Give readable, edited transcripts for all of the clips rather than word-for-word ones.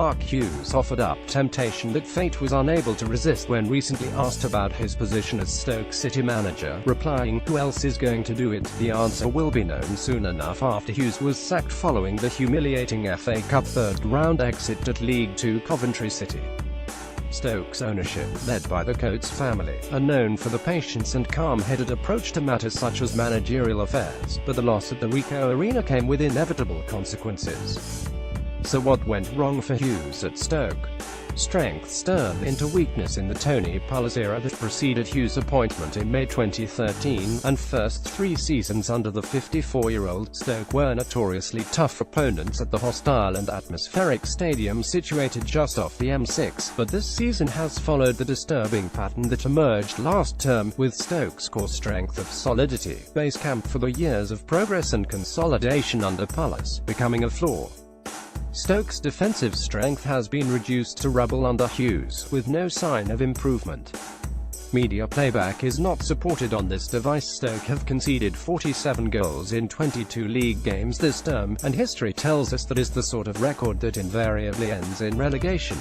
Mark Hughes offered up temptation that fate was unable to resist when recently asked about his position as Stoke City manager, replying, "Who else is going to do it? The answer will be known soon enough," after Hughes was sacked following the humiliating FA Cup third-round exit at League Two Coventry City. Stoke's ownership, led by the Coates family, are known for the patience and calm-headed approach to matters such as managerial affairs, but the loss at the Ricoh Arena came with inevitable consequences. So what went wrong for Hughes at Stoke? Strengths turned into weakness in the Tony Pulis era that preceded Hughes' appointment in May 2013, and first 3 seasons under the 54-year-old. Stoke were notoriously tough opponents at the hostile and atmospheric stadium situated just off the M6, but this season has followed the disturbing pattern that emerged last term, with Stoke's core strength of solidity, base camp for the years of progress and consolidation under Pulis, becoming a flaw. Stoke's defensive strength has been reduced to rubble under Hughes, with no sign of improvement. Media playback is not supported on this device. Stoke have conceded 47 goals in 22 league games this term, and history tells us that is the sort of record that invariably ends in relegation.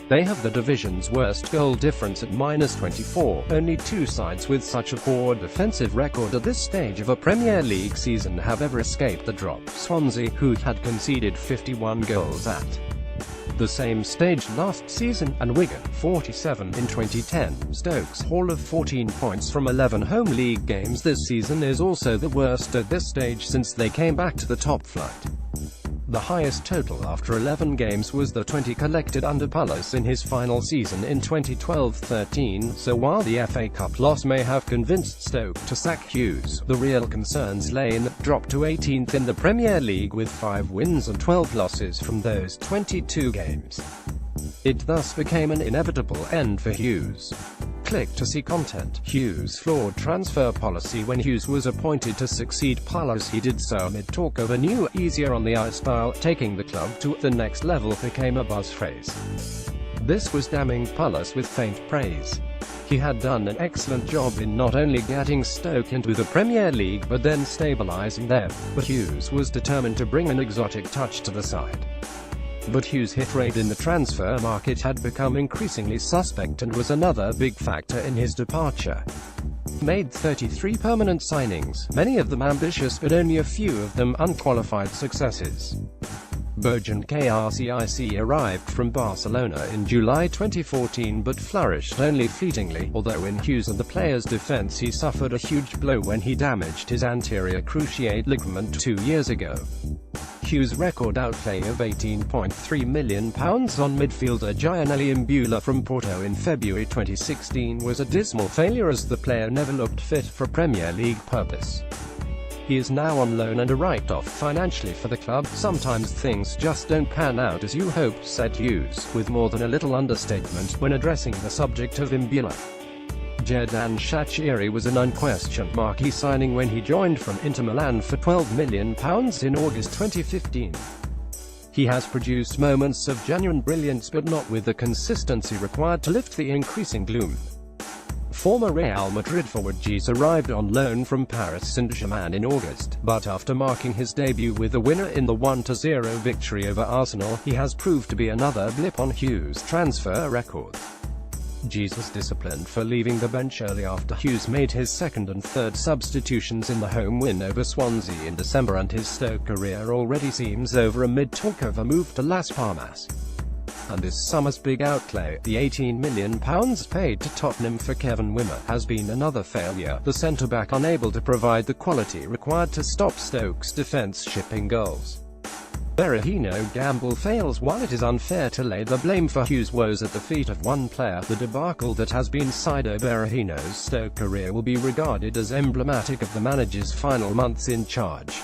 They have the division's worst goal difference at -24, only 2 sides with such a poor defensive record at this stage of a Premier League season have ever escaped the drop. Swansea, who had conceded 51 goals at the same stage last season, and Wigan, 47 in 2010. Stoke's haul of 14 points from 11 home league games this season is also the worst at this stage since they came back to the top flight. The highest total after 11 games was the 20 collected under Pulis in his final season in 2012-13, so while the FA Cup loss may have convinced Stoke to sack Hughes, the real concerns lay in that drop to 18th in the Premier League with 5 wins and 12 losses from those 22 games. It thus became an inevitable end for Hughes. Click to see content. Hughes' flawed transfer policy. When Hughes was appointed to succeed Pulis, he did so amid talk of a new, easier-on-the-eye style. Taking the club to the next level became a buzz phrase. This was damning Pulis with faint praise. He had done an excellent job in not only getting Stoke into the Premier League but then stabilising them, but Hughes was determined to bring an exotic touch to the side. But Hughes' hit rate in the transfer market had become increasingly suspect and was another big factor in his departure. Made 33 permanent signings, many of them ambitious but only a few of them unqualified successes. Bojan Krcic arrived from Barcelona in July 2014 but flourished only fleetingly, although in Hughes and the player's defense he suffered a huge blow when he damaged his anterior cruciate ligament 2 years ago. Hughes' record outlay of £18.3 million on midfielder Gianelli Imbula from Porto in February 2016 was a dismal failure as the player never looked fit for Premier League purpose. He is now on loan and a write-off financially for the club. "Sometimes things just don't pan out as you hope," said Hughes, with more than a little understatement, when addressing the subject of Imbula. Xherdan Shaqiri was an unquestioned marquee signing when he joined from Inter Milan for £12 million in August 2015. He has produced moments of genuine brilliance but not with the consistency required to lift the increasing gloom. Former Real Madrid forward Gis arrived on loan from Paris Saint-Germain in August, but after marking his debut with the winner in the 1-0 victory over Arsenal, he has proved to be another blip on Hughes' transfer record. Gis was disciplined for leaving the bench early after Hughes made his second and third substitutions in the home win over Swansea in December, and his Stoke career already seems over amid talk of a move to Las Palmas. And this summer's big outlay, the £18 million paid to Tottenham for Kevin Wimmer, has been another failure, the centre-back unable to provide the quality required to stop Stoke's defence shipping goals. Berahino gamble fails. While it is unfair to lay the blame for Hughes' woes at the feet of one player, the debacle that has been Saido Berahino's Stoke career will be regarded as emblematic of the manager's final months in charge.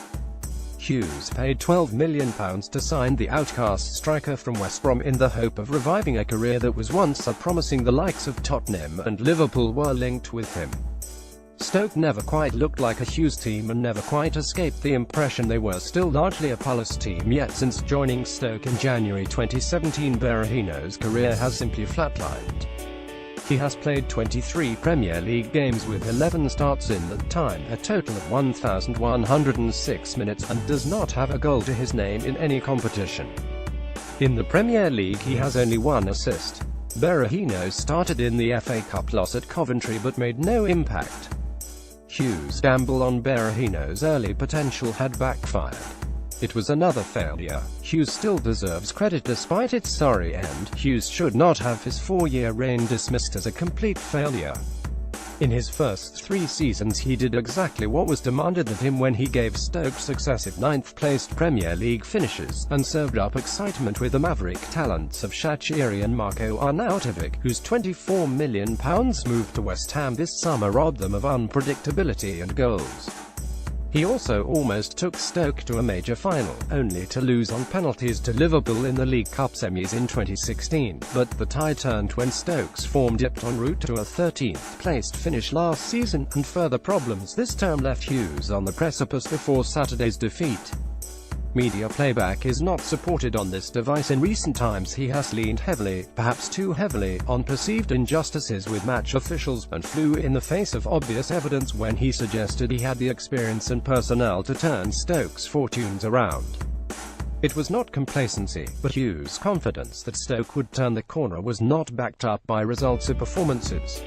Hughes paid £12 million to sign the outcast striker from West Brom in the hope of reviving a career that was once so promising. The likes of Tottenham and Liverpool were linked with him. Stoke never quite looked like a Hughes team and never quite escaped the impression they were still largely a Pulis team, yet since joining Stoke in January 2017 Berahino's career has simply flatlined. He has played 23 Premier League games with 11 starts in that time, a total of 1,106 minutes, and does not have a goal to his name in any competition. In the Premier League he has only one assist. Berahino started in the FA Cup loss at Coventry but made no impact. Hughes' gamble on Berahino's early potential had backfired. It was another failure. Hughes still deserves credit despite its sorry end. Hughes should not have his 4-year reign dismissed as a complete failure. In his first 3 seasons he did exactly what was demanded of him when he gave Stoke successive 9th-placed Premier League finishes, and served up excitement with the maverick talents of Shaqiri and Marko Arnautovic, whose £24 million move to West Ham this summer robbed them of unpredictability and goals. He also almost took Stoke to a major final, only to lose on penalties to Liverpool in the League Cup semis in 2016, but the tide turned when Stoke's form dipped en route to a 13th-placed finish last season, and further problems this term left Hughes on the precipice before Saturday's defeat. Media playback is not supported on this device. In recent times he has leaned heavily, perhaps too heavily, on perceived injustices with match officials, and flew in the face of obvious evidence when he suggested he had the experience and personnel to turn Stoke's fortunes around. It was not complacency, but Hughes' confidence that Stoke would turn the corner was not backed up by results or performances.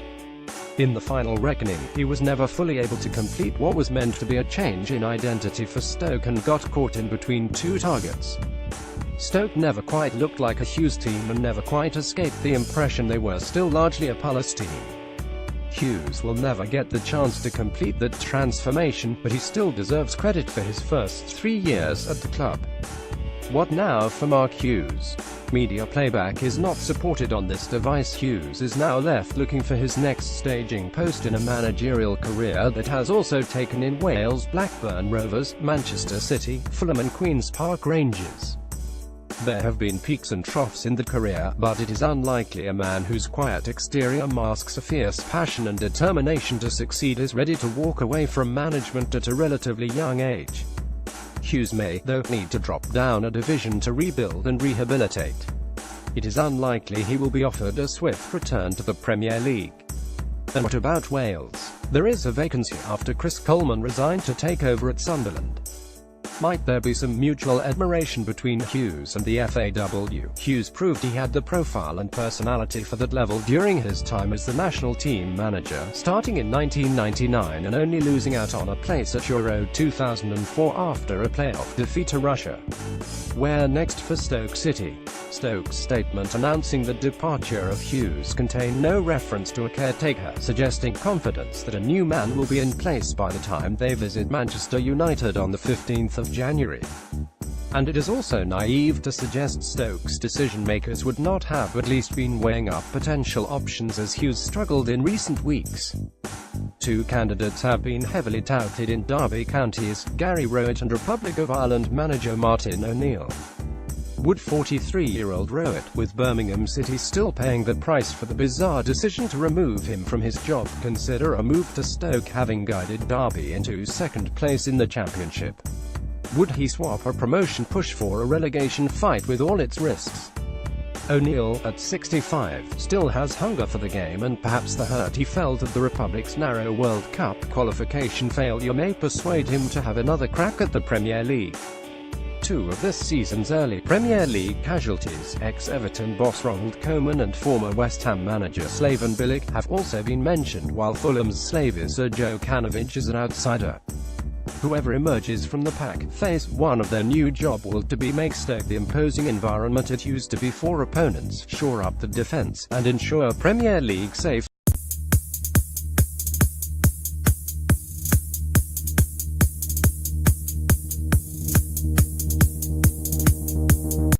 In the final reckoning, he was never fully able to complete what was meant to be a change in identity for Stoke and got caught in between 2 targets. Stoke never quite looked like a Hughes team and never quite escaped the impression they were still largely a Palace team. Hughes will never get the chance to complete that transformation, but he still deserves credit for his first 3 years at the club. What now for Mark Hughes? Media playback is not supported on this device. Hughes is now left looking for his next staging post in a managerial career that has also taken in Wales, Blackburn Rovers, Manchester City, Fulham and Queen's Park Rangers. There have been peaks and troughs in the career, but it is unlikely a man whose quiet exterior masks a fierce passion and determination to succeed is ready to walk away from management at a relatively young age. Hughes may, though, need to drop down a division to rebuild and rehabilitate. It is unlikely he will be offered a swift return to the Premier League. And what about Wales? There is a vacancy after Chris Coleman resigned to take over at Sunderland. Might there be some mutual admiration between Hughes and the FAW? Hughes proved he had the profile and personality for that level during his time as the national team manager, starting in 1999 and only losing out on a place at Euro 2004 after a playoff defeat to Russia. Where next for Stoke City? Stoke's statement announcing the departure of Hughes contained no reference to a caretaker, suggesting confidence that a new man will be in place by the time they visit Manchester United on the 15th of January. And it is also naive to suggest Stoke's decision-makers would not have at least been weighing up potential options as Hughes struggled in recent weeks. 2 candidates have been heavily touted in Derby County's Gary Rowett and Republic of Ireland manager Martin O'Neill. Would 43-year-old Rowett, with Birmingham City still paying the price for the bizarre decision to remove him from his job, consider a move to Stoke, having guided Derby into 2nd place in the Championship? Would he swap a promotion push for a relegation fight with all its risks? O'Neill, at 65, still has hunger for the game, and perhaps the hurt he felt at the Republic's narrow World Cup qualification failure may persuade him to have another crack at the Premier League. 2 of this season's early Premier League casualties, ex-Everton boss Ronald Koeman and former West Ham manager Slaven Bilic, have also been mentioned, while Fulham's Slavia Sergio Kanovic is an outsider. Whoever emerges from the pack, phase 1 of their new job will to be make Stoke the imposing environment it used to be for opponents, shore up the defence, and ensure Premier League safe